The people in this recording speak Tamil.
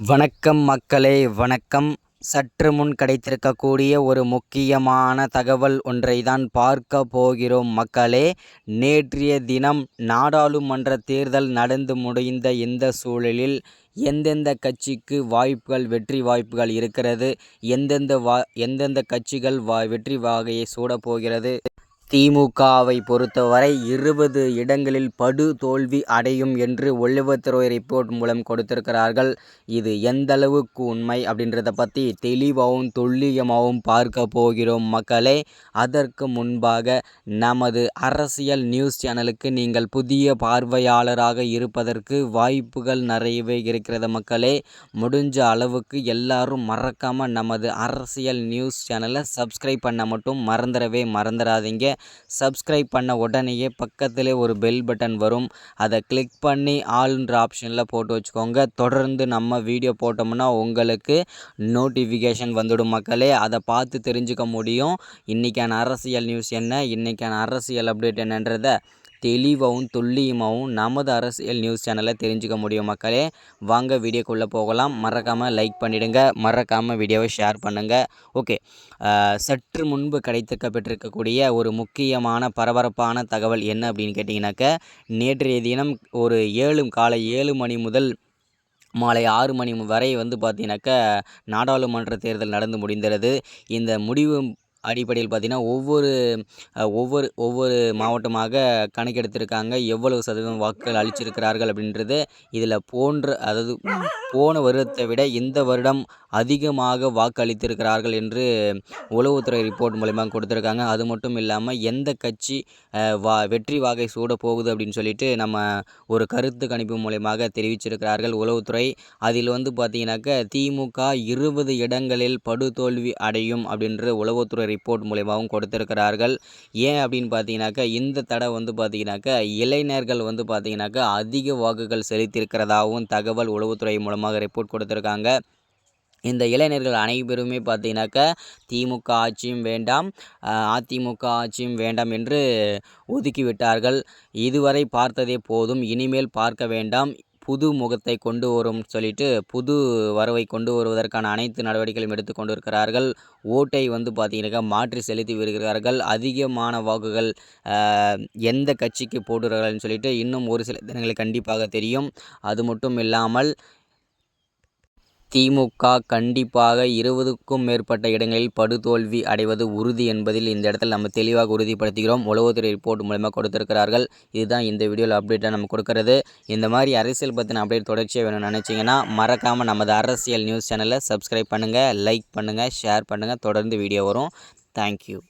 வணக்கம் மக்களே, வணக்கம். சற்று முன் கிடைத்திருக்கக்கூடிய ஒரு முக்கியமான தகவல் ஒன்றை தான் பார்க்க போகிறோம் மக்களே. நேற்றைய தினம் நாடாளுமன்ற தேர்தல் நடந்து முடிந்த இந்த சூழலில் எந்தெந்த கட்சிக்கு வாய்ப்புகள், வெற்றி வாய்ப்புகள் இருக்கிறது, எந்தெந்த கட்சிகள் வெற்றி வாகையை சூடப்போகிறது, திமுகவை பொறுத்தவரை 20 இடங்களில் படு தோல்வி அடையும் என்று உளவுத்துறை ரிப்போர்ட் மூலம் கொடுத்திருக்கிறார்கள். இது எந்த அளவுக்கு உண்மை அப்படின்றத பற்றி தெளிவாகவும் துல்லியமாகவும் பார்க்க போகிறோம் மக்களே. அதற்கு முன்பாக நமது அரசியல் நியூஸ் சேனலுக்கு நீங்கள் புதிய பார்வையாளராக இருப்பதற்கு வாய்ப்புகள் நிறையவே இருக்கிறது மக்களே. முடிஞ்ச அளவுக்கு எல்லாரும் மறக்காமல் நமது அரசியல் நியூஸ் சேனலை சப்ஸ்கிரைப் பண்ண மட்டும் மறந்துடாதீங்க. சப்ஸ்கிரைப் பண்ண உடனேயே பக்கத்திலே ஒரு பெல் பட்டன் வரும். அதை கிளிக் பண்ணி ஆல்ன்ற ஆப்ஷனில் போட்டு வச்சுக்கோங்க. தொடர்ந்து நம்ம வீடியோ போட்டோம்னா உங்களுக்கு நோட்டிஃபிகேஷன் வந்துடும் மக்களே. அதை பார்த்து தெரிஞ்சுக்க முடியும் இன்றைக்கான அரசியல் நியூஸ் என்ன, இன்றைக்கான அரசியல் அப்டேட் என்னன்றதை தெளிவாகவும் துல்லியமாகவும் நமது அரசியல் நியூஸ் சேனலில் தெரிஞ்சுக்க முடியும் மக்களே. வாங்க வீடியோக்குள்ளே போகலாம். மறக்காமல் லைக் பண்ணிவிடுங்க, மறக்காமல் வீடியோவை ஷேர் பண்ணுங்கள். ஓகே, சற்று முன்பு கிடைக்கப்பட்டிருக்கக்கூடிய ஒரு முக்கியமான பரபரப்பான தகவல் என்ன அப்படின்னு கேட்டிங்கனாக்க, நேற்றைய தினம் ஒரு காலை 7 மணி முதல் மாலை 6 மணி வரை பார்த்தீங்கன்னாக்கா நாடாளுமன்ற தேர்தல் நடந்து முடிந்தது. இந்த முடிவு அடிப்படையில் பார்த்திங்கன்னா ஒவ்வொரு மாவட்டமாக கணக்கெடுத்திருக்காங்க. எவ்வளவு சதவீதம் வாக்குகள் அளிச்சிருக்கிறார்கள் அப்படின்றது இதில் அதாவது போன வருடத்தை விட இந்த வருடம் அதிகமாக வாக்கு அளித்திருக்கிறார்கள் என்று உளவுத்துறை ரிப்போர்ட் மூலமாக கொடுத்துருக்காங்க. அது மட்டும் இல்லாமல் எந்த கட்சி வெற்றி வாகை சூட போகுது அப்படின்னு சொல்லிட்டு நம்ம ஒரு கருத்து கணிப்பு மூலமாக தெரிவிச்சிருக்கிறார்கள் உளவுத்துறை. அதில் பார்த்திங்கனாக்கா திமுக 20 இடங்களில் படுதோல்வி அடையும் அப்படின்ற உளவுத்துறை ரிப்போர்ட் மூலமாகவும் கொடுத்திருக்கிறார்கள். ஏன் அப்படின்னு பார்த்தீங்கன்னாக்கா இந்த தடவை பார்த்தீங்கன்னாக்கா இளைஞர்கள் பார்த்தீங்கன்னாக்கா அதிக வாக்குகள் செலுத்தியிருக்கிறதாகவும் தகவல் உளவுத்துறை மூலமாக ரிப்போர்ட் கொடுத்துருக்காங்க. இந்த இளைஞர்கள் அனைவருமே பார்த்தீங்கன்னாக்கா திமுக ஆட்சியும் வேண்டாம், அதிமுக ஆட்சியும் வேண்டாம் என்று ஒதுக்கிவிட்டார்கள். இதுவரை பார்த்ததே போதும், இனிமேல் பார்க்க வேண்டாம், புது முகத்தை கொண்டு வரும் சொல்லிட்டு புது வரவை கொண்டு வருவதற்கான அனைத்து நடவடிக்கைகளும் எடுத்து கொண்டு இருக்கிறார்கள். ஓட்டை பார்த்தீங்கன்னாக்கா மாற்றி செலுத்தி வருகிறார்கள். அதிகமான வாக்குகள் எந்த கட்சிக்கு போடுகிறார்கள்னு சொல்லிட்டு இன்னும் ஒரு சில தினங்களுக்கு கண்டிப்பாக தெரியும். அது மட்டும் இல்லாமல் திமுக கண்டிப்பாக 20க்கும் மேற்பட்ட இடங்களில் படுதோல்வி அடைவது உறுதி என்பதில் இந்த இடத்தில் நம்ம தெளிவாக உறுதிப்படுத்துகிறோம். உளவுத்துறை ரிப்போர்ட் மூலமாக கொடுத்திருக்கிறார்கள். இதுதான் இந்த வீடியோவில் அப்டேட்டாக நம்ம கொடுக்கறது. இந்த மாதிரி அரசியல் பற்றின அப்டேட் தொடர்ச்சியாக வேணும்னு நினச்சிங்கன்னா மறக்காமல் நமது அரசியல் நியூஸ் சேனலை சப்ஸ்கிரைப் பண்ணுங்கள், லைக் பண்ணுங்கள், ஷேர் பண்ணுங்கள். தொடர்ந்து வீடியோ வரும். தேங்க்யூ.